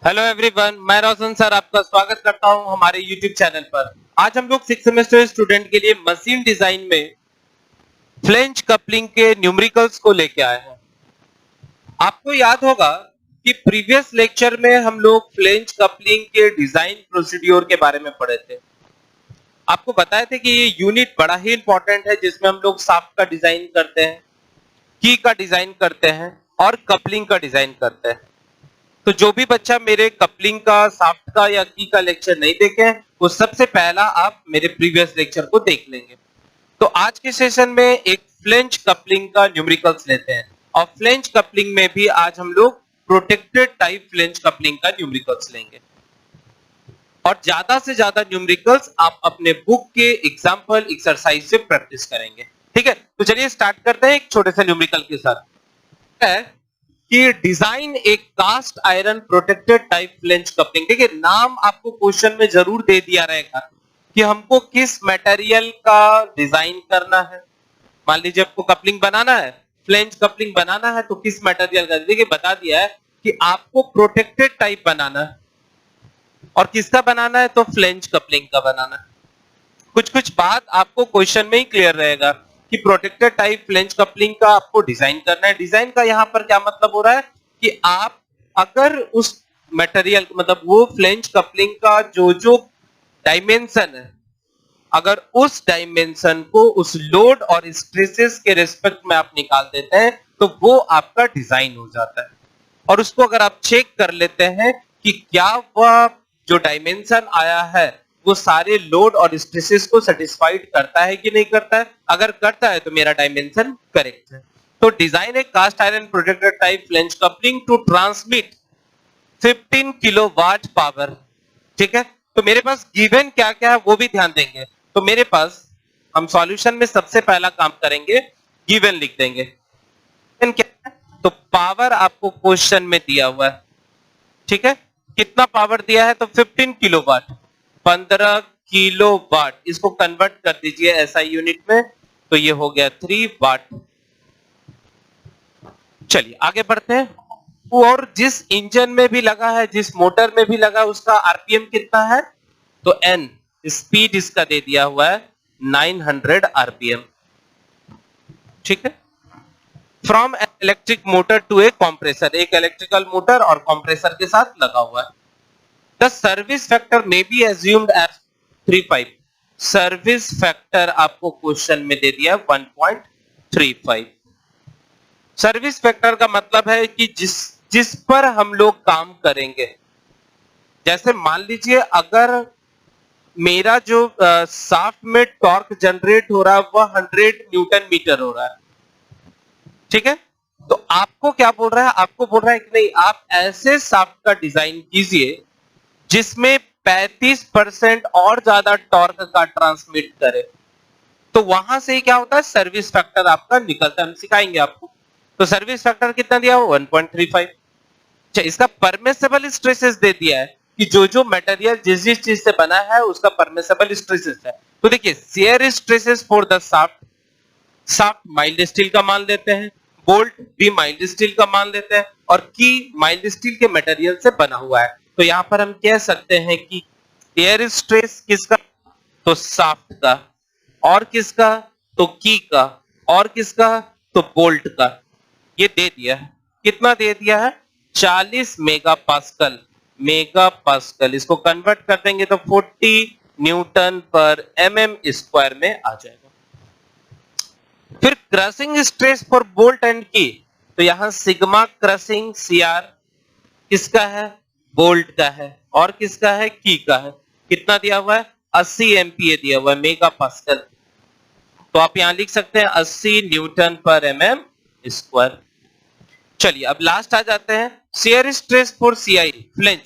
Hello everyone, मैं रोशन sir आपका स्वागत करता हूं हमारे यूट्यूब चैनल पर। आज हम लोग 6 सेमेस्टर स्टूडेंट के लिए मशीन डिजाइन में फ्लेंज कपलिंग के न्यूमेरिकल्स को लेके आए हैं। आपको याद होगा कि प्रीवियस लेक्चर में हम लोग फ्लेंज कपलिंग के डिजाइन प्रोसीड्योर के बारे में पढ़े थे। आपको बताए थे कि ये यूनिट बड़ा ही इंपॉर्टेंट है जिसमें हम लोग शाफ्ट का डिजाइन करते हैं, की का डिजाइन करते हैं और कपलिंग का डिजाइन करते हैं। तो जो भी बच्चा मेरे कपलिंग का, शाफ्ट का या की का लेक्चर नहीं देखे वो सबसे पहला आप मेरे प्रीवियस लेक्चर को देख लेंगे। तो आज के सेशन में एक फ्लेंज कपलिंग का न्यूमेरिकल्स लेते हैं और फ्लेंज कपलिंग में भी आज हम लोग प्रोटेक्टेड टाइप फ्लेंज कपलिंग का न्यूमेरिकल्स लेंगे और ज्यादा से ज्यादा न्यूमेरिकल्स आप अपने बुक के एग्जांपल एक्सरसाइज से प्रैक्टिस करेंगे। ठीक है, तो चलिए स्टार्ट करते हैं एक छोटे से न्यूमेरिकल के साथ। कि डिजाइन एक cast iron protected type flange coupling. देखिए, नाम आपको क्वेश्चन में जरूर दे दिया रहेगा कि हमको किस मटेरियल का डिजाइन करना है। मान लीजिए आपको कपलिंग बनाना है, फ्लेंज कपलिंग बनाना है, तो किस मटेरियल का। देखिए, बता दिया है कि आपको प्रोटेक्टेड टाइप बनाना है और किसका बनाना है, तो फ्लेंज कपलिंग का बनाना है। कुछ कुछ बात आपको क्वेश्चन में ही क्लियर रहेगा कि प्रोटेक्टेड टाइप फ्लेंज कपलिंग का आपको डिजाइन करना है। डिजाइन का यहां पर क्या मतलब हो रहा है कि आप अगर उस मटेरियल मतलब वो फ्लेंज कपलिंग का जो डायमेंशन है, अगर उस डायमेंशन को उस लोड और स्ट्रेसेस के रिस्पेक्ट में आप निकाल देते हैं तो वो आपका डिजाइन हो जाता है। और उसको अगर आप चेक कर लेते हैं कि क्या वह जो डायमेंशन आया है वो सारे लोड और स्ट्रेसेस को सेटिस्फाइड करता है कि नहीं करता है। अगर करता है तो मेरा डायमेंशन करेक्ट है। तो design a cast iron protected type flange coupling to transmit 15 kilowatt power. ठीक है, तो मेरे पास गिवन क्या क्या है वो भी ध्यान देंगे। तो मेरे पास हम सॉल्यूशन में सबसे पहला काम करेंगे, गिवन लिख देंगे। क्या है, तो पावर आपको क्वेश्चन में दिया हुआ है। ठीक है, कितना पावर दिया है, तो 15 किलोवाट, 15 किलोवाट। इसको कन्वर्ट कर दीजिए एसआई यूनिट में, तो ये हो गया 3 वाट। चलिए आगे बढ़ते हैं। और जिस इंजन में भी लगा है, जिस मोटर में भी लगा, उसका आरपीएम कितना है, तो एन, स्पीड इसका दे दिया हुआ है 900 आरपीएम। ठीक है, from electric motor to a compressor, एक इलेक्ट्रिकल मोटर और कंप्रेसर के साथ लगा हुआ है। The service factor may be assumed as 35। Service factor आपको क्वेश्चन में दे दिया 1.35। सर्विस फैक्टर का मतलब है कि जिस पर हम लोग काम करेंगे। जैसे मान लीजिए अगर मेरा जो शाफ्ट में टॉर्क जनरेट हो रहा है वह 100 न्यूटन मीटर हो रहा है। ठीक है, तो आपको क्या बोल रहा है, आपको बोल रहा है कि नहीं, आप ऐसे शाफ्ट का डिजाइन कीजिए जिसमें 35% और ज्यादा टॉर्क का ट्रांसमिट करे। तो वहां से ही क्या होता है, सर्विस फैक्टर आपका निकलता है। हम सिखाएंगे आपको। तो सर्विस फैक्टर कितना दिया हो, 1.35। अच्छा, इसका परमिसेबल स्ट्रेसेस दे दिया है कि जो मटेरियल जिस जिस चीज से बना है उसका परमिसेबल स्ट्रेसेस है। तो देखिए, shear stresses for the shaft, shaft mild steel का मान लेते हैं, बोल्ट भी माइल्ड स्टील का मान लेते हैं और की माइल्ड स्टील के मटेरियल से बना हुआ है। तो यहां पर हम कह सकते हैं कि एयर स्ट्रेस किसका, तो शाफ्ट का, और किसका, तो की का, और किसका, तो बोल्ट का। ये दे दिया है, कितना दे दिया है, 40 मेगा पास्कल। मेगा पास्कल इसको कन्वर्ट कर देंगे तो 40 न्यूटन पर एमएम स्क्वायर में आ जाएगा। फिर crushing stress for bolt and की, तो यहां सिग्मा क्रशिंग सीआर किसका है, बोल्ट का है, और किसका है, की का है। कितना दिया हुआ है, 80 एमपीए दिया हुआ है, मेगा पास्कल। तो आप यहां लिख सकते हैं 80 न्यूटन पर एमएम स्क्वायर। चलिए अब लास्ट आ जाते हैं, shear stress for CI flange.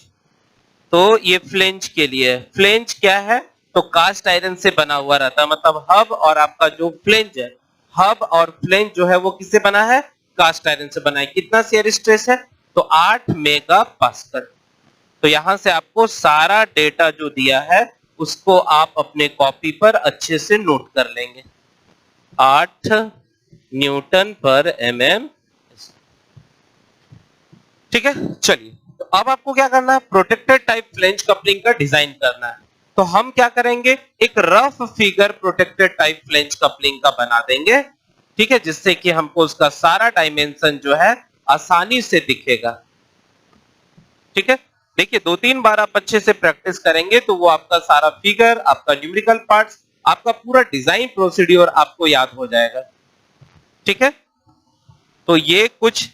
तो ये फ्लेंज के लिए है। फ्लेंज क्या है, तो कास्ट आयरन से बना हुआ रहता है, मतलब हब और आपका जो फ्लेंज है, हब और फ्लेंज जो है वो किससे बना है, कास्ट आयरन से बना है। कितना शियर स्ट्रेस है, तो 8 मेगा पास्कल। तो यहां से आपको सारा डेटा जो दिया है उसको आप अपने कॉपी पर अच्छे से नोट कर लेंगे। 8 न्यूटन पर एमएम। ठीक है, चलिए तो अब आपको क्या करना है, प्रोटेक्टेड टाइप फ्लैंज कपलिंग का डिजाइन करना है। तो हम क्या करेंगे, एक rough figure protected type flange coupling का बना देंगे, ठीक है, जिससे कि हमको उसका सारा डायमेंशन जो है आसानी से दिखेगा। ठीक है, देखिए 2-3 बार आप अच्छे से प्रैक्टिस करेंगे तो वो आपका सारा फिगर, आपका न्यूमेरिकल पार्ट्स, आपका पूरा डिजाइन प्रोसीड्यूर आपको याद हो जाएगा। ठीक है, तो ये कुछ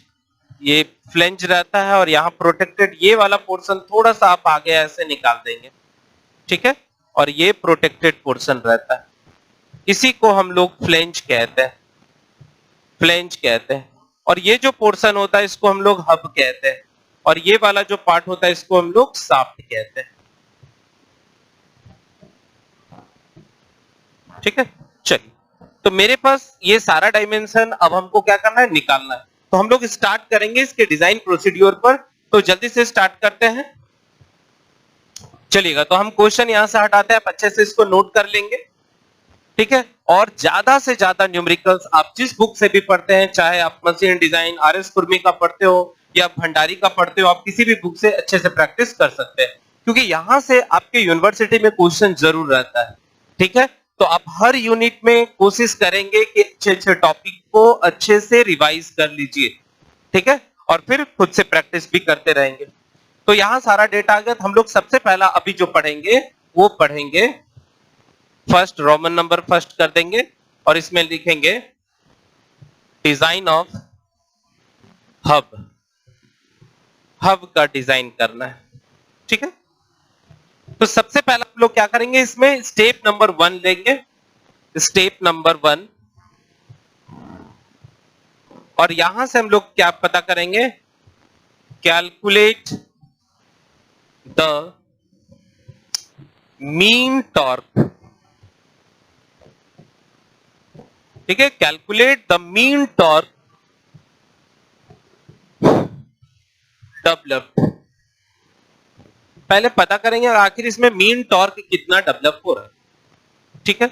ये फ्लैंज रहता है और यहाँ प्रोटेक्टेड ये वाला पोर्शन थोड़ा सा आप आगे ऐसे निकाल देंगे। ठीक है, और ये प्रोटेक्टेड पोर्शन रहता है, इसी को हम लोग फ्लैंज कहते हैं, फ्लैंज कहते हैं। और ये जो पोर्शन होता है इसको हम लोग हब कहते हैं, और ये वाला जो पार्ट होता है इसको हम लोग शाफ्ट कहते हैं। ठीक है, चलिए, तो मेरे पास ये सारा डायमेंशन अब हमको क्या करना है, निकालना है। तो हम लोग स्टार्ट करेंगे इसके डिजाइन प्रोसीड्यूर पर, तो जल्दी से स्टार्ट करते हैं। चलिएगा, तो हम क्वेश्चन यहां से हटाते हैं, आप अच्छे से इसको नोट कर लेंगे। ठीक है, और ज्यादा से ज्यादा न्यूमेरिकल्स आप जिस बुक से भी पढ़ते हैं, चाहे आप मशीन डिजाइन आर.एस. कुर्मी का पढ़ते हो या भंडारी का पढ़ते हो, आप किसी भी बुक से अच्छे से प्रैक्टिस कर सकते हैं, क्योंकि यहां से आपके यूनिवर्सिटी में क्वेश्चन जरूर रहता है। ठीक है, तो आप हर यूनिट में कोशिश करेंगे कि अच्छे अच्छे टॉपिक को अच्छे से रिवाइज कर लीजिए। ठीक है, और फिर खुद से प्रैक्टिस भी करते रहेंगे। तो यहां सारा डेटा आ गया। हम लोग सबसे पहला अभी जो पढ़ेंगे वो पढ़ेंगे फर्स्ट, रोमन नंबर फर्स्ट कर देंगे और इसमें लिखेंगे डिजाइन ऑफ हब, हब का डिजाइन करना है। ठीक है, तो सबसे पहला हम लोग क्या करेंगे, इसमें स्टेप नंबर 1 लेंगे, स्टेप नंबर 1, और यहां से हम लोग क्या पता करेंगे, कैलकुलेट द मीन टॉर्क। ठीक है, calculate the mean torque developed. पहले पता करेंगे आखिर इसमें मीन टॉर्क कितना डेवलप हो रहा है। ठीक है,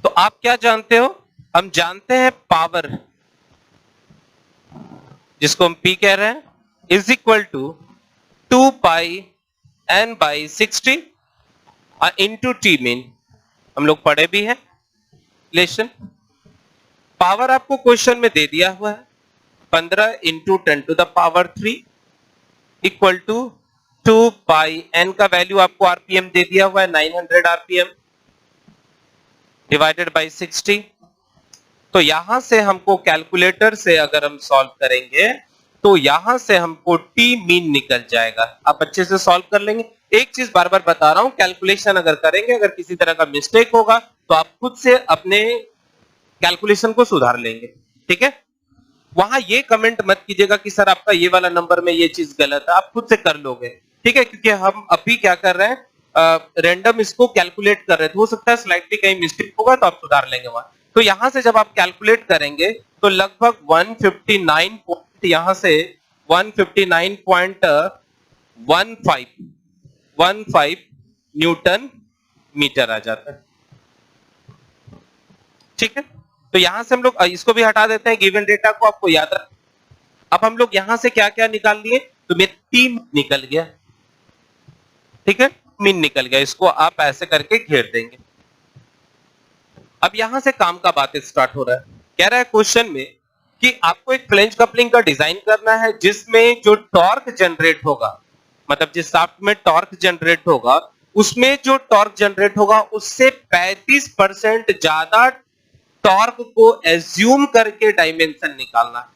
तो आप क्या जानते हो, हम जानते हैं पावर, जिसको हम P कह रहे हैं, is equal to 2 pi n by 60 into T mean. हम लोग पढ़े भी हैं रिलेशन। पावर आपको क्वेश्चन में दे दिया हुआ है 15 into 10 to the power 3 equal to 2 pi n का वैल्यू आपको आरपीएम दे दिया हुआ है 900 आरपीएम डिवाइडेड बाई 60। तो यहां से हमको कैलकुलेटर से अगर हम सॉल्व करेंगे तो यहां से हमको टी मीन निकल जाएगा। आप अच्छे से सॉल्व कर लेंगे। एक चीज बार बार बता रहा हूं, कैलकुलेशन अगर करेंगे, अगर किसी तरह का मिस्टेक होगा तो आप खुद से अपने कैलकुलेशन को सुधार लेंगे। ठीक है, वहां ये कमेंट मत कीजिएगा कि सर आपका ये वाला नंबर में ये चीज गलत है, आप खुद से कर लोगे। ठीक है, क्योंकि हम अभी क्या कर रहे हैं, रैंडम इसको कैलकुलेट कर रहे थे, हो सकता है स्लाइटली कहीं मिस्टेक होगा तो आप सुधार लेंगे वहां। तो यहां से जब आप कैलकुलेट करेंगे तो लगभग 159 पॉइंट, यहां से 159.15 न्यूटन मीटर आ जाता है। ठीक है, तो यहां से हम लोग इसको भी हटा देते हैं, गिवन डेटा को आपको याद रख। अब हम लोग यहां से क्या क्या निकाल लिए, तो मेरा टी निकल गया। ठीक है, मीन निकल गया, इसको आप ऐसे करके घेर देंगे। अब यहां से काम का बात स्टार्ट हो रहा है। कह रहा है क्वेश्चन में कि आपको एक फ्लैंज कपलिंग का डिजाइन करना है जिसमें जो टॉर्क जनरेट होगा, मतलब जिस शाफ्ट में टॉर्क जनरेट होगा, उसमें जो टॉर्क जनरेट होगा उससे 35% ज्यादा टॉर्क को एज्यूम करके डायमेंशन निकालना है।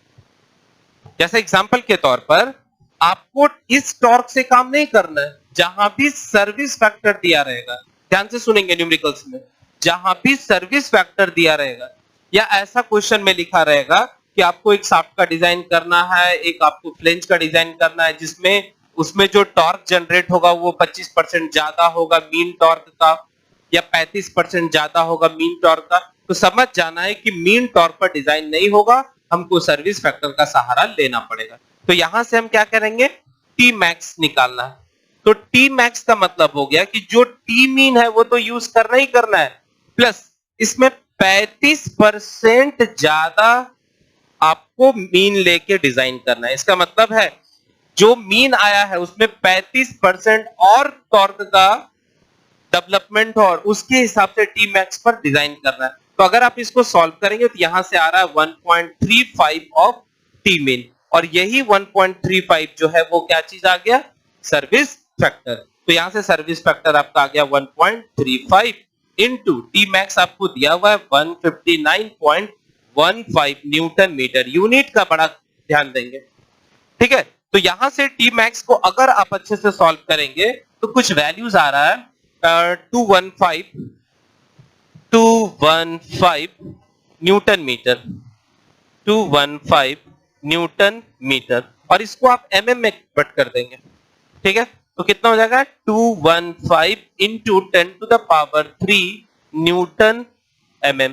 जैसे एग्जांपल के तौर पर आपको इस टॉर्क से काम नहीं करना है, जहां भी सर्विस फैक्टर दिया रहेगा, ध्यान से सुनेंगे न्यूमेरिकल्स में, जहां भी सर्विस फैक्टर दिया रहेगा या ऐसा क्वेश्चन में लिखा रहेगा कि आपको एक शाफ्ट का डिजाइन करना है, एक आपको फ्लैंज का डिजाइन करना है जिसमें उसमें जो टॉर्क जनरेट होगा वो 25% ज्यादा होगा मीन टॉर्क का, या 35% ज्यादा होगा मीन टॉर्क का, तो समझ जाना है कि मीन टॉर्क पर डिजाइन नहीं होगा, हमको सर्विस फैक्टर का सहारा लेना पड़ेगा। तो यहां से हम क्या करेंगे, टी मैक्स निकालना है। तो टी मैक्स का मतलब हो गया कि जो टी मीन है वो तो यूज करना ही करना है, प्लस इसमें 35% ज्यादा आपको मीन लेके डिजाइन करना है। इसका मतलब है जो मीन आया है उसमें 35% और टॉर्क का डेवलपमेंट और उसके हिसाब से टी मैक्स पर डिजाइन करना है। तो अगर आप इसको सॉल्व करेंगे तो यहां से आ रहा है 1.35 ऑफ टी मीन, और यही 1.35 जो है वो क्या चीज आ गया, सर्विस फैक्टर। तो यहां से सर्विस फैक्टर आपका आ गया 1.35 इंटू टी मैक्स आपको दिया हुआ है 159.15 न्यूटन मीटर। यूनिट का बड़ा ध्यान देंगे, ठीक है। तो यहां से टी मैक्स को अगर आप अच्छे से सॉल्व करेंगे तो कुछ वैल्यूज आ रहा है 215 न्यूटन मीटर, 215 न्यूटन मीटर, और इसको आप एमएम में कन्वर्ट कर देंगे, ठीक है। तो कितना हो जाएगा 215 इंटू 10⁻³ न्यूटन एमएम।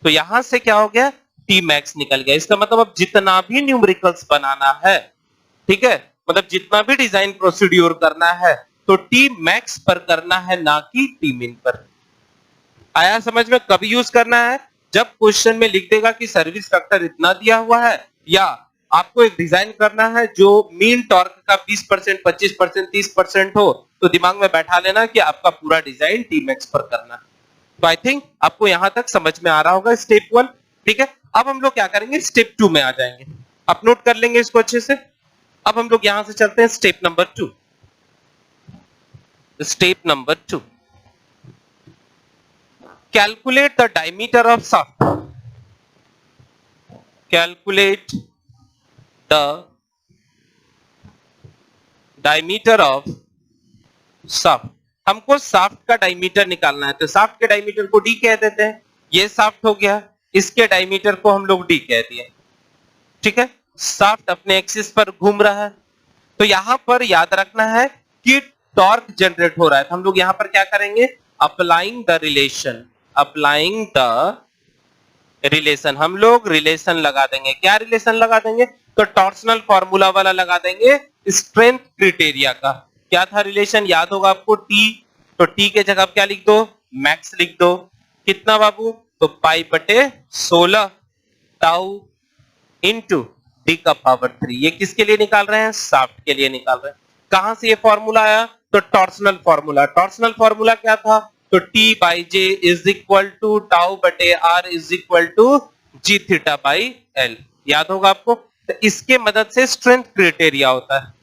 तो यहां से क्या हो गया, टी मैक्स निकल गया। इसका मतलब अब जितना भी न्यूमेरिकल्स बनाना है, ठीक है, मतलब जितना भी डिजाइन प्रोसीड्यूर करना है तो टी मैक्स पर करना है, ना कि टी मिन पर। आया समझ में? कब यूज करना है, जब क्वेश्चन में लिख देगा कि सर्विस फैक्टर इतना दिया हुआ है, या आपको एक डिजाइन करना है जो मीन टॉर्क का 20%, 25%, 30% हो, तो दिमाग में बैठा लेना कि आपका पूरा डिजाइन टी मैक्स पर करना है। तो आई थिंक आपको यहां तक समझ में आ रहा होगा स्टेप 1, ठीक है। अब हम लोग क्या करेंगे, स्टेप 2 में आ जाएंगे। आप नोट कर लेंगे इसको अच्छे से। अब हम लोग यहां से चलते हैं step number 2। Step number 2, calculate the diameter of shaft. Calculate the diameter of shaft. हमको शाफ्ट का डायमीटर निकालना है, तो शाफ्ट के डायमीटर को डी कह देते हैं। ये शाफ्ट हो गया, इसके डायमीटर को हम लोग डी कह दिए, ठीक है। शाफ्ट अपने एक्सिस पर घूम रहा है, तो यहां पर याद रखना है कि टॉर्क जनरेट हो रहा है। तो हम लोग यहां पर क्या करेंगे, applying the relation, applying the relation, हम लोग रिलेशन लगा देंगे। क्या रिलेशन लगा देंगे, तो टॉर्सनल फॉर्मूला वाला लगा देंगे स्ट्रेंथ क्राइटेरिया का। क्या था रिलेशन, याद होगा आपको, टी, तो टी के जगह क्या लिख दो, मैक्स लिख दो। कितना बाबू, तो π/16 टाउ इंटू डी का पावर 3। ये किसके लिए निकाल रहे हैं, शाफ्ट के लिए निकाल रहे हैं। कहां से ये फॉर्मूला आया, तो टॉर्सनल फॉर्मूला। टॉर्सनल फॉर्मूला क्या था, तो T/J is equal to τ/r is equal to g θ/L। याद होगा आपको। तो इसके मदद से स्ट्रेंथ क्राइटेरिया होता है,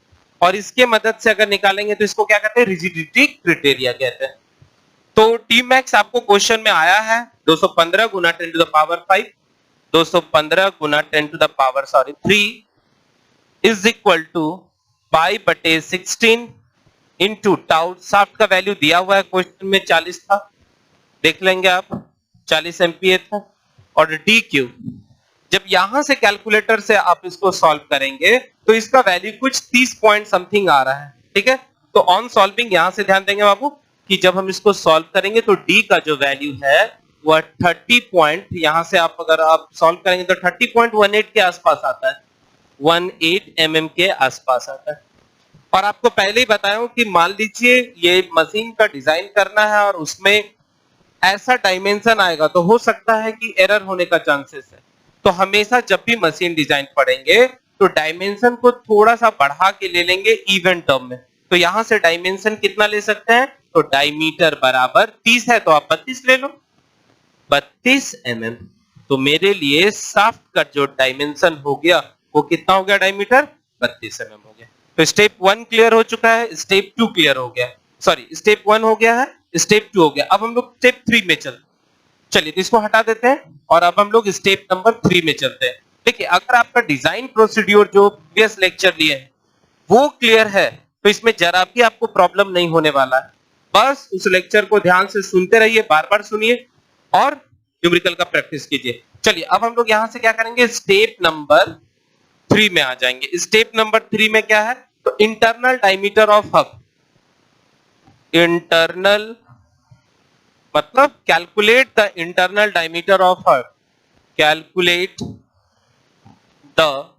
और इसके मदद से अगर निकालेंगे तो इसको क्या कहते हैं, रिजिडिटी क्राइटेरिया कहते हैं। तो टी मैक्स आपको क्वेश्चन में आया है 215 गुना 10⁵, 215 गुना 10⁻³ is equal to π/16 into tau. Shaft का वैल्यू दिया हुआ है क्वेश्चन में 40 था, देख लेंगे आप, 40 एम्पियर था। और डी क्यू, जब यहां से कैलकुलेटर से आप इसको सॉल्व करेंगे तो इसका वैल्यू कुछ 30 पॉइंट समथिंग आ रहा है, ठीक है। तो ऑन सॉल्विंग यहां से ध्यान देंगे बाबू कि जब हम इसको सॉल्व करेंगे तो डी का जो वैल्यू है वह 30 पॉइंट, यहां से आप अगर आप सॉल्व करेंगे तो 30.18 के आसपास आता है, 18 mm के आसपास आता है। और आपको पहले ही बताया हूं कि मान लीजिए ये मशीन का डिजाइन करना है और उसमें ऐसा डायमेंशन आएगा तो हो सकता है कि एरर होने का चांसेस है। तो हमेशा जब भी मशीन डिजाइन पढ़ेंगे तो डायमेंशन को थोड़ा सा बढ़ा के ले लेंगे इवन टर्म में। तो यहां से डायमेंशन कितना ले सकते हैं, तो डायमीटर बराबर 30 है तो आप 32 ले लो, 32 mm। तो मेरे लिए शाफ्ट का जो डायमेंशन हो गया वो कितना हो गया, डायमीटर 32 mm हो गया। तो स्टेप 1 क्लियर हो चुका है, स्टेप 2 क्लियर हो गया, सॉरी स्टेप 1 हो गया है, स्टेप 2 हो गया। अब हम लोग स्टेप 3 में चलिए तो इसको हटा देते हैं और अब हम लोग स्टेप नंबर 3 में चलते हैं। देखिए अगर आपका डिजाइन प्रोसीड्यूर जो प्रीवियस लेक्चर लिए हैं वो क्लियर है तो इसमें जरा भी आपको प्रॉब्लम नहीं होने वाला है। बस उस लेक्चर को ध्यान से सुनते रहिए, बार बार सुनिए और न्यूमेरिकल का प्रैक्टिस कीजिए। चलिए अब हम लोग यहां से क्या करेंगे, स्टेप नंबर 3 में आ जाएंगे। स्टेप नंबर 3 में क्या है, तो internal diameter of hub. Internal मतलब calculate the internal diameter of hub, calculate the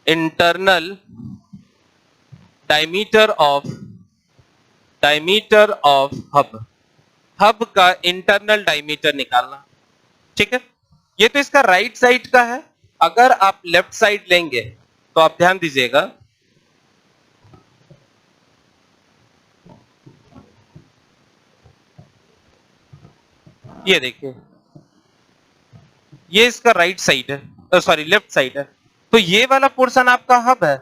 internal diameter of hub. Hub का इंटरनल डायमीटर निकालना, ठीक है। ये तो इसका राइट साइड का है, अगर आप लेफ्ट साइड लेंगे तो आप ध्यान दीजिएगा, ये देखिए, ये इसका राइट साइड है, सॉरी लेफ्ट साइड है, तो ये वाला पोर्शन आपका हब है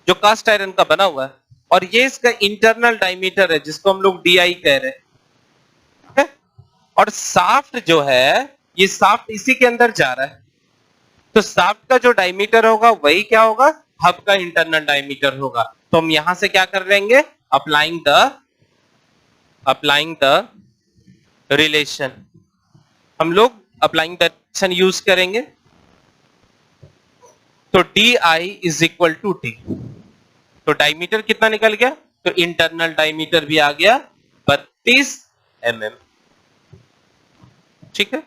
जो कास्ट आयरन का बना हुआ है, और ये इसका इंटरनल डायमीटर है जिसको हम लोग DI कह रहे हैं, और साफ्ट जो है, ये साफ्ट इसी के अंदर जा रहा है, तो साफ्ट का जो डायमीटर होगा वही क्या होगा, हब का इंटरनल डायमीटर होगा। तो हम यहां से क्या कर लेंगे, अप्लाइंग द रिलेशन, हम लोग अप्लाइंग द रिलेशन यूज करेंगे, तो DI is equal to T, तो डायमीटर कितना निकल गया, तो इंटरनल डायमीटर भी आ गया 32 mm। ठीक है,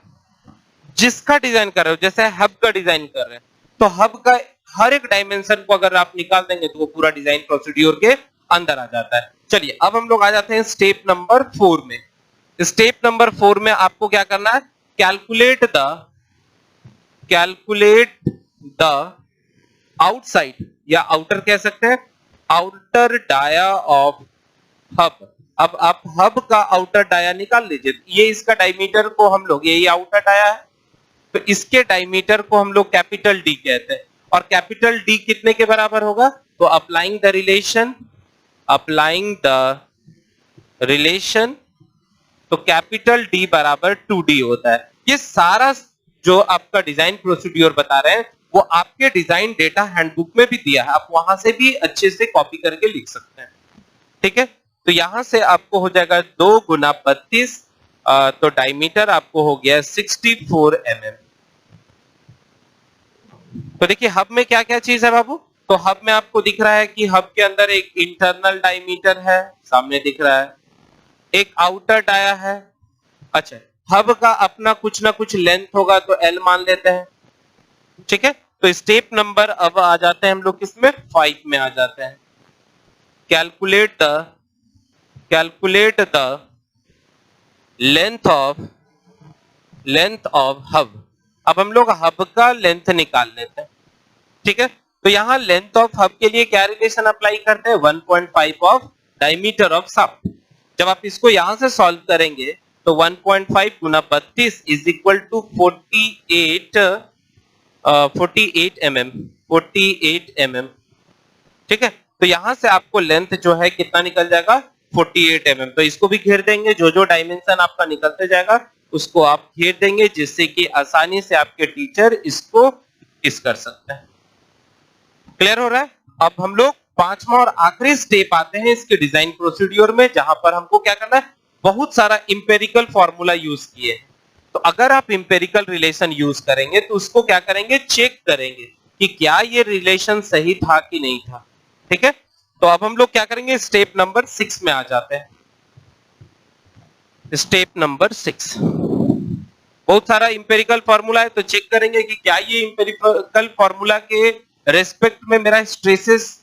जिसका डिजाइन कर रहे हो, जैसे हब का डिजाइन कर रहे हैं, तो हब का हर एक डायमेंशन को अगर आप निकाल देंगे तो वो पूरा डिजाइन प्रोसीड्यूर के अंदर आ जाता है। चलिए अब हम लोग आ जाते हैं स्टेप नंबर 4 में। स्टेप नंबर 4 में आपको क्या करना है, कैलकुलेट द आउटसाइड या आउटर कह सकते हैं, आउटर डाया ऑफ हब। अब आप हब का आउटर डाया निकाल लीजिए, ये इसका डायमीटर को हम लोग, ये आउटर डाया है, तो इसके डायमीटर को हम लोग कैपिटल डी कहते हैं, और कैपिटल डी कितने के बराबर होगा, तो अप्लाइंग द रिलेशन, तो कैपिटल डी बराबर 2D होता है। ये सारा जो आपका डिजाइन प्रोसीड्यूर बता रहे हैं वो आपके डिजाइन डेटा हैंडबुक में भी दिया है, आप वहां से भी अच्छे से कॉपी करके लिख सकते हैं। ठीक है, तो यहां से आपको हो जाएगा 2 गुना 32, तो डायमीटर आपको हो गया 64 mm। तो देखिए हब में क्या क्या चीज है बाबू, तो हब में आपको दिख रहा है कि हब के अंदर एक इंटरनल डायमीटर है, सामने दिख रहा है, एक आउटर डाया है। अच्छा, हब का अपना कुछ ना कुछ लेंथ होगा तो L मान लेते हैं। ठीक है, तो स्टेप नंबर अब आ जाते हैं हम लोग किसमें, 5 में आ जाते हैं, calculate the length of hub. अब हम लोग हब का लेंथ निकाल लेते हैं। ठीक है, तो यहां लेंथ ऑफ हब के लिए क्या रिलेशन अप्लाई करते हैं, 1.5 ऑफ डायमीटर ऑफ शाफ्ट। जब आप इसको यहां से सॉल्व करेंगे तो 1.5 गुना 32 इज इक्वल टू 48 mm। ठीक है, तो यहां से आपको लेंथ जो है कितना निकल जाएगा, 48 mm। तो इसको भी घेर देंगे, जो जो डायमेंशन आपका निकलते जाएगा उसको आप घेर देंगे, जिससे कि आसानी से आपके टीचर इसको इस कर सकते हैं। क्लियर हो रहा है। अब हम लोग पांचवा और आखिरी स्टेप आते हैं इसके डिजाइन प्रोसीड्यूर में, जहां पर हमको क्या करना है, बहुत सारा इंपेरिकल फॉर्मूला यूज किए। तो अगर आप इंपेरिकल रिलेशन यूज करेंगे तो उसको क्या करेंगे, चेक करेंगे कि क्या ये रिलेशन सही था कि नहीं था। ठीक है, तो अब हम लोग क्या करेंगे, स्टेप नंबर 6 में आ जाते हैं। स्टेप नंबर 6, बहुत सारा इंपेरिकल फॉर्मूला है, तो चेक करेंगे कि क्या ये इंपेरिकल फॉर्मूला के रेस्पेक्ट में मेरा स्ट्रेसेस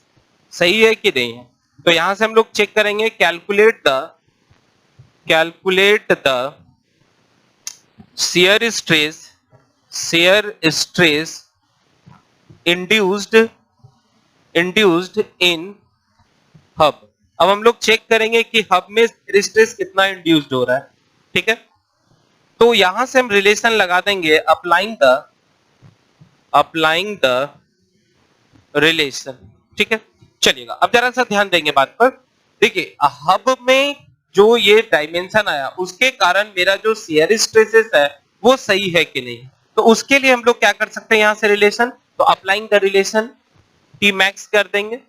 सही है कि नहीं है। तो यहां से हम लोग चेक करेंगे, calculate the shear stress induced in hub। अब हम लोग चेक करेंगे कि हब में shear stress कितना इंड्यूस्ड हो रहा है। ठीक है, तो यहां से हम रिलेशन लगा देंगे, अप्लाइंग द रिलेशन। ठीक है, चलिएगा अब जरा सा ध्यान देंगे बात पर। देखिए हब में जो ये डायमेंशन आया उसके कारण मेरा जो शेयर स्ट्रेसेस है वो सही है कि नहीं, तो उसके लिए हम लोग क्या कर सकते हैं, यहां से रिलेशन, तो applying the relation T max कर देंगे,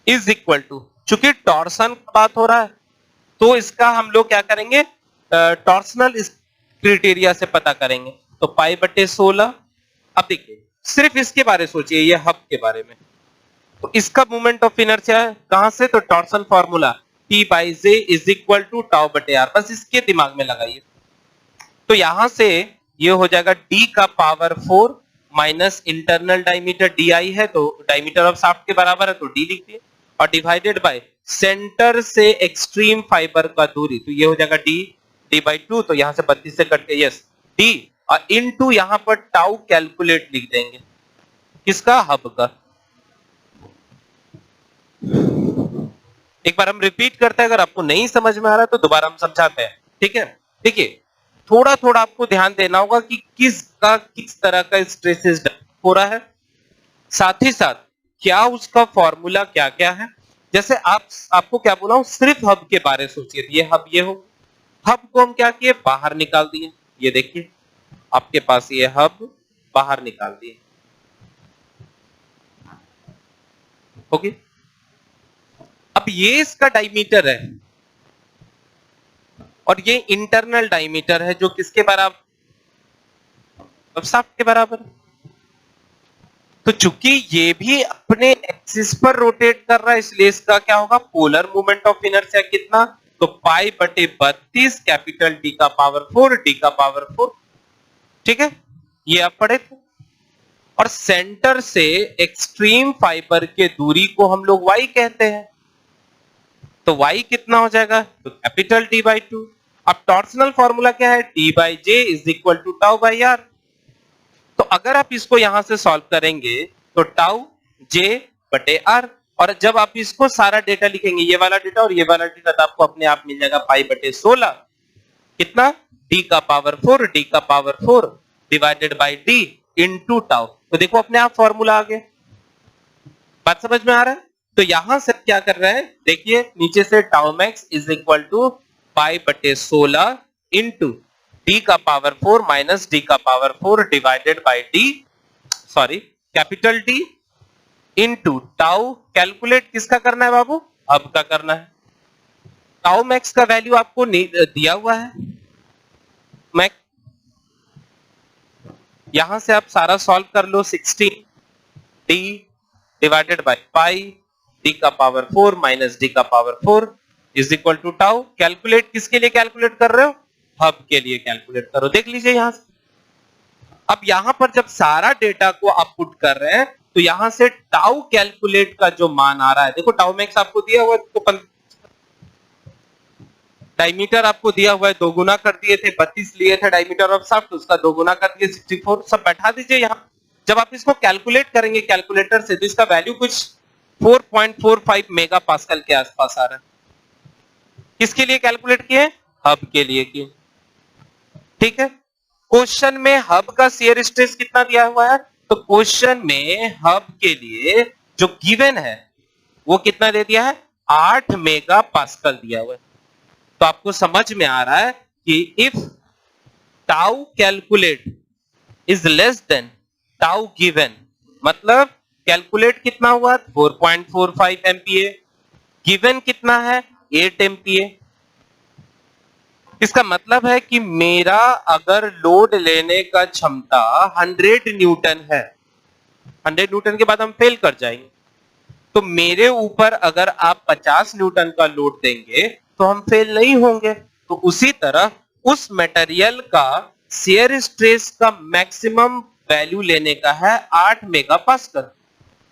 इज इक्वल टू, चूंकि टॉर्सन का बात हो रहा है तो इसका हम लोग क्या करेंगे, टॉर्सनल क्राइटेरिया से पता करेंगे, तो पाई बटे 16। अब देखिए सिर्फ इसके बारे सोचिए, ये हब के बारे में, तो इसका मोमेंट ऑफ इनर्शिया है कहां से, तो torsion formula T by J is equal to tau बटे आर, बस इसके दिमाग में लगाइए। तो यहां से ये हो जाएगा D का power 4 minus internal diameter DI है, तो डायमीटर ऑफ शाफ्ट के बराबर है तो D लिख दिए, और डिवाइडेड बाय सेंटर से एक्सट्रीम फाइबर का दूरी, तो ये हो जाएगा D बाई 2, तो यहां से 32 से कट के यस D, और इनटू यहां पर टाउ कैलकुलेट लिख देंगे। किसका? हब का। एक बार हम रिपीट करते हैं, अगर आपको नहीं समझ में आ रहा है तो दोबारा हम समझाते हैं, ठीक है? देखिए, थोड़ा थोड़ा आपको ध्यान देना होगा कि किस तरह का स्ट्रेसेस हो रहा है, साथ ही साथ क्या उसका फॉर्मूला क्या क्या है। जैसे आपको क्या बोला हूं, सिर्फ हब के बारे में सोचिए। ये हब, ये हो, हब को हम क्या किए? बाहर निकाल दिए। ये देखिए आपके पास ये हब बाहर निकाल दिए, ओके। अब ये इसका डायमीटर है और ये इंटरनल डायमीटर है, जो किसके बराबर? अब शाफ्ट के बराबर है। तो चूंकि ये भी अपने एक्सिस पर रोटेट कर रहा है, इसलिए इसका क्या होगा? पोलर मोमेंट ऑफ इनर्शिया कितना? तो पाई बटे 32 कैपिटल डी का पावर 4 डी का पावर 4, ठीक है? ये आप पढ़े थे। और सेंटर से एक्सट्रीम फाइबर के दूरी को हम लोग y कहते हैं, तो y कितना हो जाएगा? तो कैपिटल डी बाई 2। अब टॉर्सनल फॉर्मूला क्या है? T by J is equal to tau by R. तो अगर आप इसको यहां से सॉल्व करेंगे तो टाउ जे बटे आर, और जब आप इसको सारा डेटा लिखेंगे, ये वाला डेटा और ये वाला डेटा, तो आपको अपने आप मिल जाएगा पाई बटे 16 कितना? डी का पावर 4 डी का power 4 divided by D into tau. तो देखो अपने आप फॉर्मूला आ गया। बात समझ में आ रहा है? तो यहां से क्या कर रहे हैं, देखिए नीचे से tau max is equal to pi बटे 16 इंटू डी का पावर 4 माइनस डी का power 4 divided by D, sorry capital D into tau. Calculate किसका करना है बाबू? हब का करना है। टाउ मैक्स का वैल्यू आपको दिया हुआ है, मैक्स। यहां से आप सारा सॉल्व कर लो। 16 D divided by pi D का पावर 4 माइनस डी का power 4 is equal to tau. Calculate किसके लिए कैलकुलेट कर रहे हो? हब के लिए कैलकुलेट करो। देख लीजिए यहां से। अब यहां पर जब सारा डेटा को आप पुट कर रहे हैं तो यहां से टाउ कैलकुलेट का जो मान आ रहा है, देखो टाउ मैक्स आपको दिया हुआ है, तो डायमीटर आपको दिया हुआ है, 2 गुना कर दिए थे, 32 लिए थे डायमीटर ऑफ शाफ्ट, तो उसका 2 गुना कर दिए 64, सब बैठा दीजिए यहां। जब आप इसको कैलकुलेट करेंगे कैलकुलेटर से तो इसका वैल्यू कुछ 4.45 मेगा पास्कल के आसपास आ रहा है। किसके लिए कैलकुलेट किए? हब के लिए किए, ठीक है। क्वेश्चन में हब का शियर स्ट्रेस कितना दिया हुआ है? तो क्वेश्चन में हब के लिए जो गिवन है वो कितना दे दिया है? 8 मेगा पास्कल दिया हुआ है। तो आपको समझ में आ रहा है कि if tau calculate is less than tau given, मतलब कैलकुलेट कितना हुआ? 4.45 एमपीए, गिवन कितना है? 8 एमपीए। इसका मतलब है कि मेरा अगर लोड लेने का क्षमता 100 न्यूटन है, 100 न्यूटन के बाद हम फेल कर जाएंगे, तो मेरे ऊपर अगर आप 50 न्यूटन का लोड देंगे तो हम फेल नहीं होंगे। तो उसी तरह उस मटेरियल का शियर स्ट्रेस का मैक्सिमम वैल्यू लेने का है 8 मेगा पास्कल,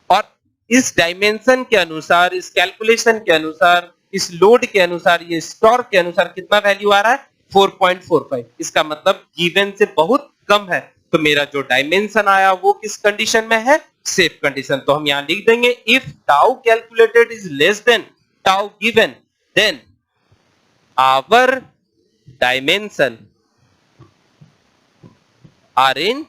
और इस डायमेंशन के अनुसार, इस कैलकुलेशन के अनुसार, इस लोड के अनुसार, ये टॉर्क के अनुसार कितना वैल्यू आ रहा है? 4.45। इसका मतलब गिवन से बहुत कम है। तो मेरा जो डायमेंशन आया वो किस कंडीशन में है? Safe condition. तो हम यहां लिख देंगे if tau calculated is less than tau given then our dimension are in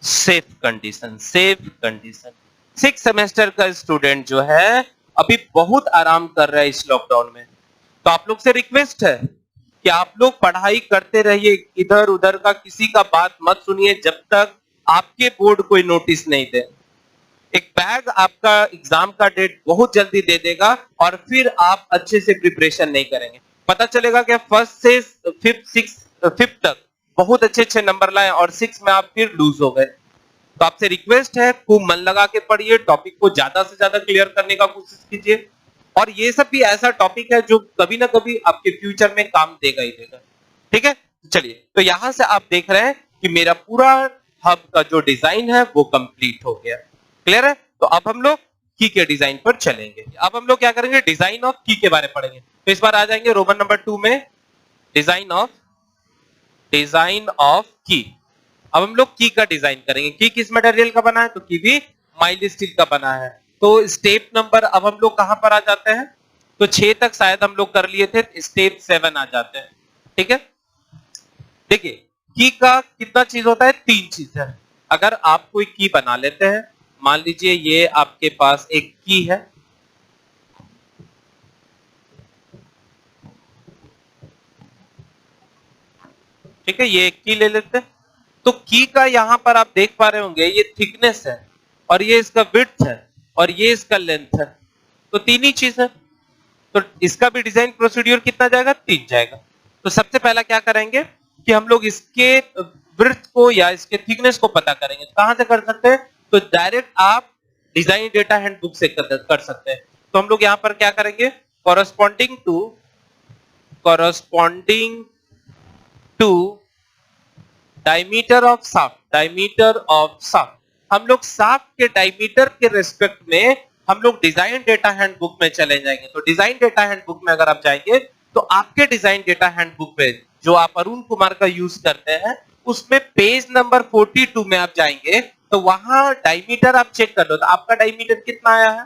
safe condition. Safe condition. 6 semester का स्टूडेंट जो है अभी बहुत आराम कर रहा है इस लॉकडाउन में, तो आप लोग से रिक्वेस्ट है कि आप लोग पढ़ाई करते रहिए, इधर उधर का किसी का बात मत सुनिए जब तक आपके बोर्ड कोई नोटिस नहीं दे। एक बैग आपका एग्जाम का डेट बहुत जल्दी दे देगा और फिर आप अच्छे से प्रिपरेशन नहीं करेंगे। पता चलेगा कि फर्स्ट से फिफ्थ तक बहुत अच्छे नंबर लाए और 6 में आप फिर लूज हो गए। तो आपसे रिक्वेस्ट है खूब मन लगा के पढ़िए, टॉपिक को ज्यादा से ज्यादा क्लियर करने का कोशिश कीजिए, और ये सब भी ऐसा टॉपिक है जो कभी ना कभी आपके फ्यूचर में काम देगा ही देगा, ठीक है। चलिए, तो यहां से आप देख रहे हैं कि मेरा पूरा हब का जो डिजाइन है वो कंप्लीट हो गया। क्लियर है? तो अब हम लोग की के डिजाइन पर चलेंगे। अब हम लोग क्या करेंगे? डिजाइन ऑफ की के बारे में पढ़ेंगे। तो इस बार आ जाएंगे रोमन नंबर 2 में, डिजाइन ऑफ की। अब हम लोग की का डिजाइन करेंगे। की किस मटेरियल का बना है? तो की भी माइल्ड स्टील का बना है। तो स्टेप नंबर अब हम लोग कहां पर आ जाते हैं? तो 6 तक शायद हम लोग कर लिए थे, स्टेप 7 आ जाते हैं। ठीक है, देखिए की का कितना चीज होता है? 3 चीज है। अगर आप कोई की बना लेते हैं, मान लीजिए ये आपके पास एक की है, ठीक है, ये एक की ले लेते हैं। तो की का यहां पर आप देख पा रहे होंगे ये थिकनेस है, और ये इसका विड्थ है, और ये इसका लेंथ है। तो तीन ही चीज है। तो इसका भी डिजाइन प्रोसीड्यूर कितना जाएगा? 3 जाएगा। तो सबसे पहला क्या करेंगे कि हम लोग इसके विड्थ को या इसके थिकनेस को पता करेंगे। कहां से कर सकते हैं? तो डायरेक्ट आप डिजाइन डेटा हैंडबुक से कर सकते हैं। तो हम लोग यहां पर क्या करेंगे? Corresponding to diameter of shaft, diameter of shaft, हम लोग शाफ्ट के डायमीटर के रिस्पेक्ट में हम लोग डिजाइन डेटा हैंडबुक में चले जाएंगे। तो डिजाइन डेटा हैंडबुक में अगर आप जाएंगे तो आपके डिजाइन डेटा हैंडबुक पे जो आप अरुण कुमार का यूज करते हैं, उसमें पेज नंबर 42 में आप जाएंगे तो वहां डायमीटर आप चेक कर लो। तो आपका डायमीटर कितना आया है?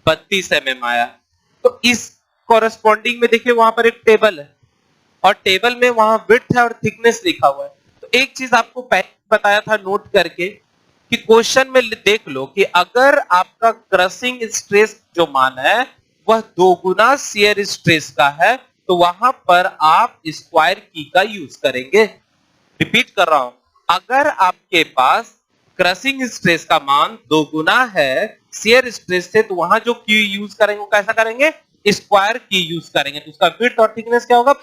32 mm आया। तो इस कॉरेस्पॉन्डिंग में देखिए वहां पर एक टेबल है, और टेबल में वहां विड्थ है और थिकनेस लिखा हुआ है। तो एक चीज आपको पहले बताया था नोट करके कि क्वेश्चन में देख लो कि अगर आपका क्रशिंग स्ट्रेस जो मान है वह 2 गुना शियर स्ट्रेस का है, तो वहां पर आप स्क्वायर की का यूज करेंगे। रिपीट कर रहा हूं, अगर आपके पास क्रशिंग स्ट्रेस का मान 2 गुना है शियर स्ट्रेस से, तो वहां जो की यूज करेंगे वो कैसा करेंगे? स्क्वायर की यूज करेंगे। तो उसका विड्थ और थिकनेस क्या होगा?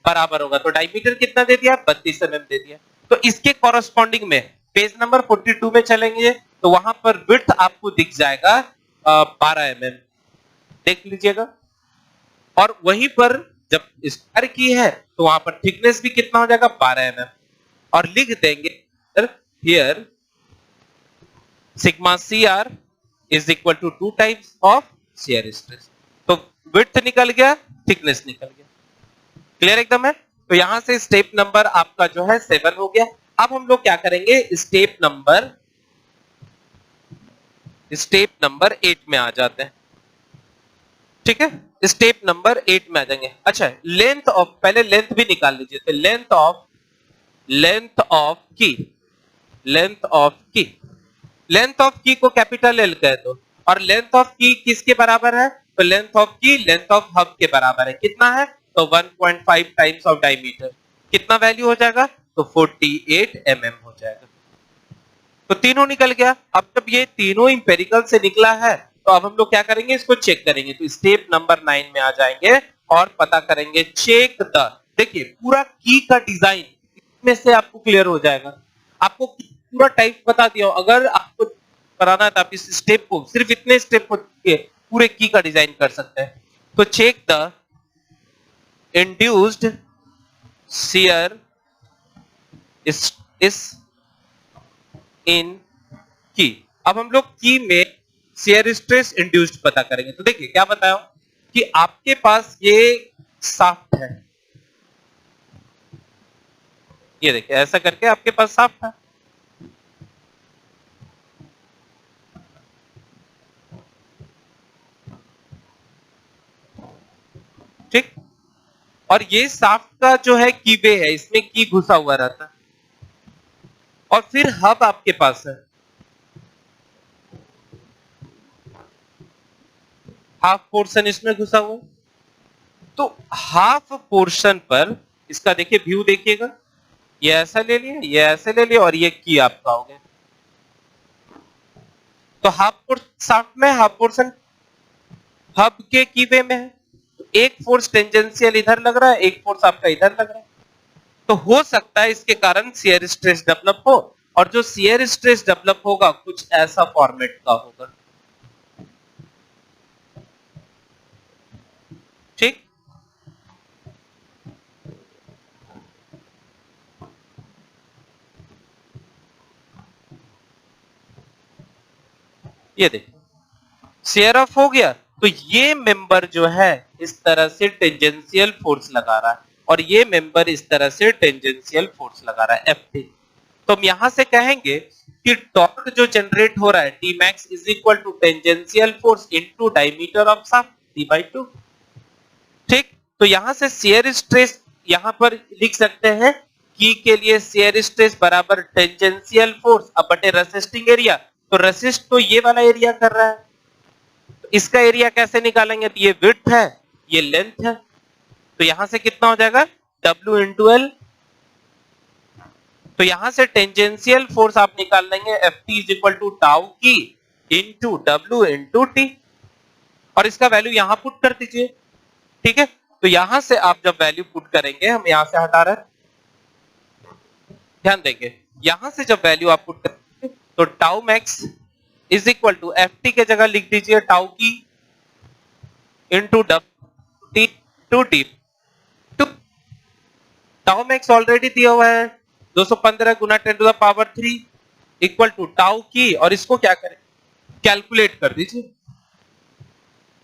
बराबर होगा। तो डायमीटर कितना दे दिया? 32 mm दे दिया। तो इसके कॉरेस्पॉन्डिंग में पेज नंबर 42 में चलेंगे तो वहां पर विड्थ आपको दिख जाएगा 12 mm, देख लीजिएगा। और वहीं पर जब स्क्वायर की है तो वहां पर थिकनेस भी कितना हो जाएगा? 12 mm। और लिख देंगे here sigma CR is equal to 2 times of shear stress. तो विड्थ निकल गया, थिकनेस निकल गया। क्लियर एकदम है? तो यहां से स्टेप नंबर आपका जो है 7 हो गया। अब हम लोग क्या करेंगे? स्टेप नंबर 8 में आ जाते हैं। ठीक है, स्टेप नंबर 8 में आ जाएंगे। अच्छा, लेंथ ऑफ, पहले लेंथ भी निकाल लीजिए। तो लेंथ ऑफ की, लेंथ ऑफ की को कैपिटल L कह दो। और लेंथ ऑफ की किसके बराबर है? तो लेंथ ऑफ की लेंथ ऑफ हब के बराबर है। कितना है? तो 1.5 टाइम्स ऑफ डायमीटर। कितना वैल्यू हो जाएगा? तो 48 mm हो जाएगा। तो तीनों निकल गया। अब जब ये तीनों इंपेरिकल से निकला है तो अब हम लोग क्या करेंगे? इसको चेक करेंगे। तो स्टेप नंबर 9 में आ जाएंगे और पता करेंगे चेक द। देखिए पूरा की का डिजाइन इसमें से आपको क्लियर हो जाएगा। आपको पूरा टाइप बता दिया। अगर आपको कराना है तो आप इस स्टेप को, सिर्फ इतने स्टेप को पूरे की का डिजाइन कर सकते हैं। तो चेक द इंड्यूस्ड शियर इस इन की। अब हम लोग की में शियर स्ट्रेस इंड्यूस्ड पता करेंगे। तो देखिए क्या बताया कि आपके पास ये शाफ्ट है, ये देखिए ऐसा करके आपके पास शाफ्ट है। ठीक, और ये शाफ्ट का जो है की वे है, इसमें की घुसा हुआ रहता है। और फिर हब आपके पास है, हाफ पोर्शन इसमें घुसा हुआ। तो हाफ पोर्शन पर इसका देखिए व्यू देखिएगा, ये ऐसा ले लिया, ये ऐसे ले लिया, और ये की आपका हो गया। तो हाफ शाफ्ट में हाफ पोर्शन हब के की वे में है। तो एक फोर्स टेंजेंशियल इधर लग रहा है, एक फोर्स आपका इधर लग रहा है। तो हो सकता है इसके कारण शियर स्ट्रेस डेवलप हो, और जो शियर स्ट्रेस डेवलप होगा कुछ ऐसा फॉर्मेट का होगा। ठीक, ये देखिए शेयर ऑफ हो गया। तो ये मेंबर जो है इस तरह से टेंजेंशियल फोर्स लगा रहा है, और ये मेंबर इस तरह से टेंजेंशियल फोर्स लगा रहा है, Ft। तो हम यहां से कहेंगे कि टॉर्क जो जनरेट हो रहा है T max is equal to tangential force into diameter of shaft T/2। ठीक, तो यहां से शियर स्ट्रेस यहां पर लिख सकते हैं की के लिए शियर स्ट्रेस बराबर टेंजेंशियल फोर्स अब बटे रेसिस्टिंग एरिया। तो रेसिस्ट तो ये वाला एरिया कर रहा है, तो इसका एरिया कैसे निकालेंगे? तो ये विड्थ है, ये लेंथ है, तो यहां से कितना हो जाएगा W इंटू एल। तो यहां से टेंजेंशियल फोर्स आप निकाल लेंगे Ft is equal to tau की इंटू W इंटू टी, और इसका वैल्यू यहां पुट कर दीजिए। ठीक है, तो यहां से आप जब वैल्यू पुट करेंगे, हम यहां से हटा रहे हैं, ध्यान देंगे, यहां से जब वैल्यू आप पुट करेंगे तो tau max is equal to Ft के जगह लिख दीजिए टाउ की into W T to T. Tau max already दिया हुआ है 215 गुना 10 to the power 3 equal to tau की, और इसको क्या करें कैलकुलेट कर दीजिए।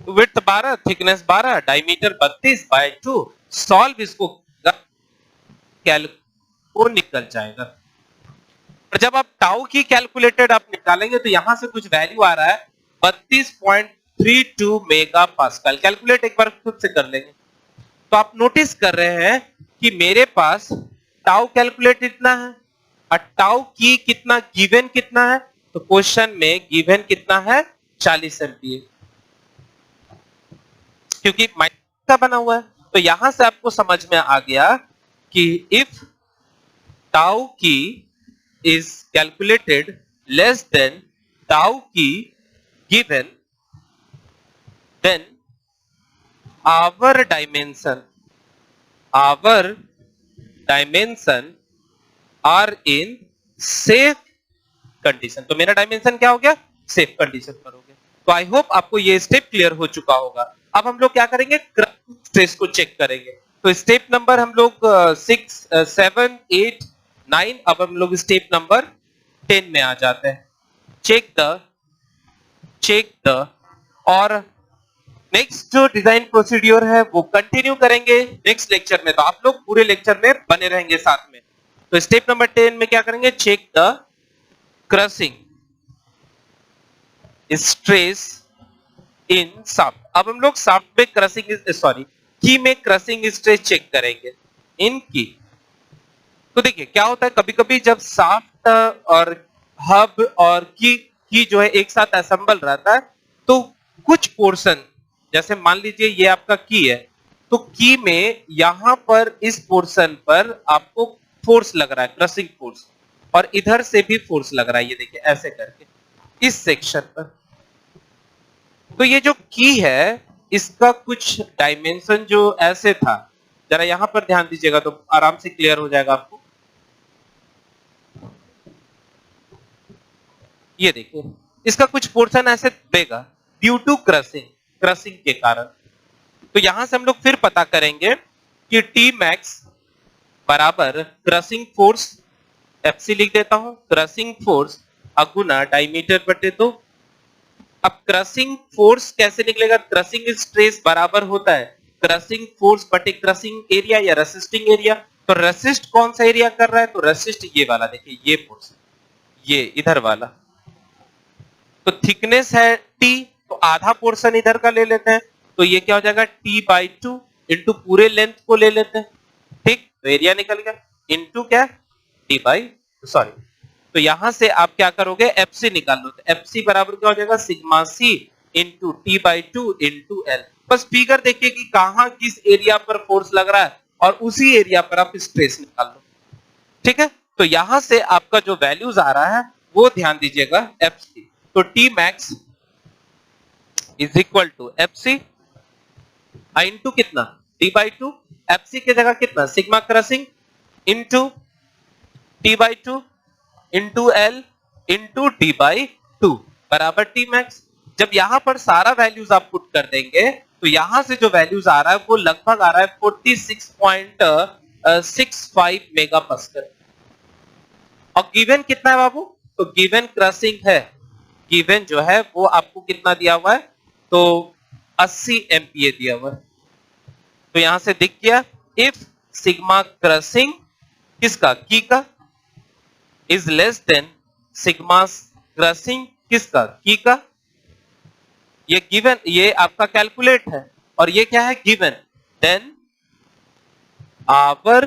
विड्थ 12, थिकनेस 12, डायमीटर 32/2, सॉल्व इसको वो निकल जाएगा। और जब आप टाउ की कैलकुलेटेड आप निकालेंगे तो यहां से कुछ वैल्यू आ रहा है 32.32 मेगा पास्कल। कैलकुलेट एक बार खुद से कर लेंगे, तो आप नोटिस कर रहे हैं कि मेरे पास टाउ कैलकुलेट इतना है और टाउ की कितना गिवन कितना है, तो क्वेश्चन में गिवन कितना है 40 एम्पीयर, क्योंकि माइनस का बना हुआ है। तो यहां से आपको समझ में आ गया कि इफ टाउ की is calculated less than tau key given, then our dimension are in safe condition। तो मेरा डायमेंशन क्या हो गया? सेफ कंडीशन पर हो गया। तो आई होप आपको ये स्टेप क्लियर हो चुका होगा। अब हम लोग क्या करेंगे? क्रशिंग स्ट्रेस को चेक करेंगे। तो स्टेप नंबर हम लोग 6, 7, 8, 9, अब हम लोग स्टेप नंबर 10 में आ जाते हैं। चेक द और नेक्स्ट जो डिजाइन प्रोसीड्यूर है वो कंटिन्यू करेंगे नेक्स्ट लेक्चर में। तो आप लोग पूरे लेक्चर में बने रहेंगे साथ में। तो स्टेप नंबर 10 में क्या करेंगे? Check the crushing stress in shaft. अब हम लोग शाफ्ट में की में क्रशिंग स्ट्रेस चेक करेंगे इन की। तो देखिए क्या होता है, कभी कभी जब शाफ्ट और हब और की जो है एक साथ असेंबल रहता है, तो कुछ पोर्शन, जैसे मान लीजिए ये आपका की है, तो की में यहां पर इस पोर्शन पर आपको फोर्स लग रहा है, क्रशिंग फोर्स, और इधर से भी फोर्स लग रहा है, ये देखिए ऐसे करके इस सेक्शन पर। तो ये जो की है इसका कुछ डायमेंशन जो ऐसे था, जरा यहां पर ध्यान दीजिएगा तो आराम से क्लियर हो जाएगा आपको। ये देखिए इसका कुछ पोर्शन ऐसे देगा ड्यू टू क्रशिंग के कारण। तो यहां से हम लोग फिर पता करेंगे कि टी मैक्स बराबर क्रशिंग फोर्स, एफसी लिख देता हूं, क्रशिंग फोर्स अगुना डायमीटर बटे 2। अब क्रशिंग फोर्स कैसे निकलेगा? क्रशिंग स्ट्रेस बराबर होता है क्रशिंग फोर्स बटे क्रशिंग एरिया या रेसिस्टिंग एरिया। तो रेसिस्ट कौन सा एरिया कर रहा है? तो रेसिस्ट ये वाला, देखिए ये फोर्स, ये इधर वाला। तो थिकनेस है टी, तो आधा पोर्शन इधर का ले लेते हैं, तो ये क्या हो जाएगा T/2 इंटू पूरे लेंथ को ले लेते हैं। ठीक, तो एरिया निकल गया इंटू क्या तो यहां से आप क्या करोगे? एफसी निकाल लो। तो एफसी बराबर क्या हो जाएगा? Sigma C into T/2 into L. बस फिगर देखिए कि कहां किस एरिया पर फोर्स लग रहा है और उसी एरिया पर आप स्ट्रेस निकाल लो। ठीक है, तो यहां से आपका जो वैल्यूज आ रहा है वो ध्यान दीजिएगा एफसी। तो T max is equal to FC into कितना? T/2। एफसी के जगह कितना? Sigma crushing into T/2 into L into D/2 बराबर टी मैक्स। जब यहां पर सारा वैल्यूज आप पुट कर देंगे तो यहां से जो वैल्यूज आ रहा है वो लगभग आ रहा है 46.65 मेगा पास्कल। और गिवन कितना है बाबू? तो गिवन क्रशिंग है, गिवन जो है वो आपको कितना दिया हुआ है? तो 80 एमपीए दिया हुआ है। तो यहां से दिख गया इफ सिग्मा क्रशिंग किसका? की का, is less then sigma crossing किसका, की का। ये गिवन, ये आपका कैलकुलेट है और ये क्या है, given. Then our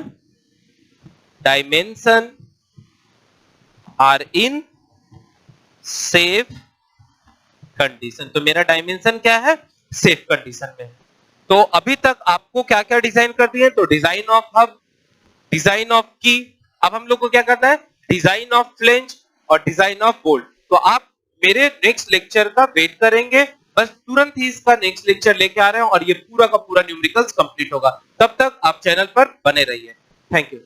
dimension are in safe condition. तो मेरा डायमेंशन क्या है, सेफ कंडीशन में। तो अभी तक आपको क्या क्या डिजाइन कर दिए, तो design of hub, design of की। अब हम लोग को क्या करना है, डिजाइन ऑफ फ्लेंज और डिजाइन ऑफ बोल्ट। तो आप मेरे नेक्स्ट लेक्चर का वेट करेंगे, बस तुरंत ही इसका नेक्स्ट लेक्चर लेके आ रहे हैं और ये पूरा का पूरा न्यूमेरिकल्स कंप्लीट होगा। तब तक आप चैनल पर बने रहिए। Thank you.